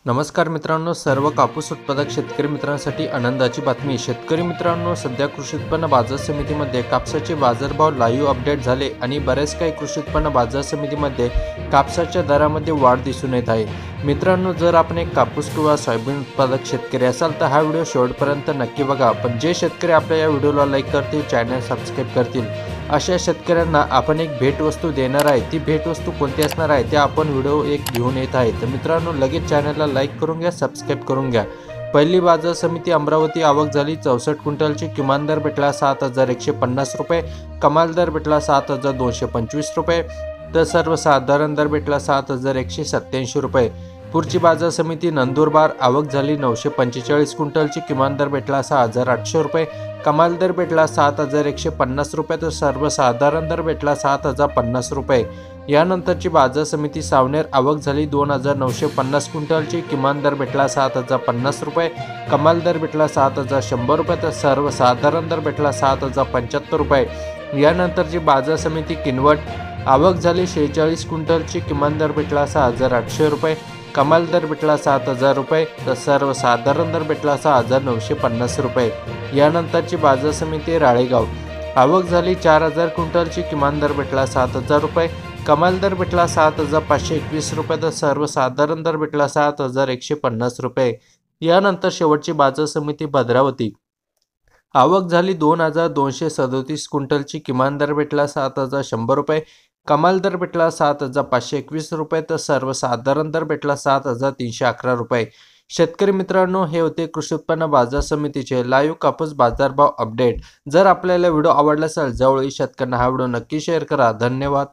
नमस्कार मित्रांनो, सर्व कापूस उत्पादक शेतकरी मित्रांसाठी आनंदाची बातमी। शेतकरी मित्रांनो, सध्या कृषी उत्पन्न बाजार समितीमध्ये कापसाचे बाजारभाव लाईव्ह अपडेट झाले आणि बरेच काही कृषी उत्पन्न बाजार समितीमध्ये कापसाच्या दरामध्ये वाढ दिसून येत आहे। मित्रांनो, जर आपण एक कापूस किंवा सोयाबीन उत्पादक शेतकरी असाल तर हा व्हिडिओ शेवटपर्यंत नक्की बघा। पण जे शेतकरी आपल्या या व्हिडिओला लाईक करतील, चॅनल सबस्क्राईब करतील, अशा शेतकऱ्यांना आपण एक भेटवस्तू देणार आहे। ती भेटवस्तू कोणती असणार आहे ते आपण व्हिडिओ एक घेऊन येत आहे। तर मित्रांनो, लगेच चॅनलला लाईक करून घ्या, सबस्क्राईब करून घ्या। पहिली बाजार समिती अमरावती, आवक झाली 64 क्विंटलची। किमान दर भेटला 7150 रुपये, कमाल दर भेटला 7225 रुपये, तर सर्वसाधारण दर भेटला 7187 रुपये। पुढची बाजार समिती नंदुरबार, आवक झाली 945 क्विंटलची। किमान दर भेटला 6800 रुपये, कमाल दर भेटला 7150 रुपये, तर सर्वसाधारण दर भेटला 7050 रुपये। यानंतरची बाजार समिती सावनेर, आवक झाली 2950 क्विंटलची। किमान दर भेटला 7050 रुपये, कमाल दर भेटला 7100 रुपये, तर सर्वसाधारण दर भेटला 7075 रुपये। यानंतरची बाजार समिती किनवट, आवक झाली 46 क्विंटलची। किमान दर भेटला 6800 रुपये, कमाल दर भेटला 7000 रुपये, तर सर्वसाधारण दर भेटला 6950 रुपये। यानंतरची बाजार समिती राळेगाव, आवक झाली 4000 क्विंटलची। किमान दर भेटला 7000 रुपये, कमाल दर भेटला 7521 रुपये, तर सर्वसाधारण दर भेटला 7150 रुपये। यानंतर शेवटची बाजार समिती भद्रावती, आवक झाली 2237 क्विंटलची। किमान दर भेटला 7100 रुपये, कमाल दर भेटला 7521 रुपये, तर सर्वसाधारण दर भेटला 7311 रुपये। शेतकरी मित्रांनो, हे होते कृषी उत्पन्न बाजार समितीचे लाईव्ह कापूस बाजारभाव अपडेट। जर आपल्याला व्हिडिओ आवडला असेल, जवळील शेतकऱ्यांना हा व्हिडिओ नक्की शेअर करा। धन्यवाद।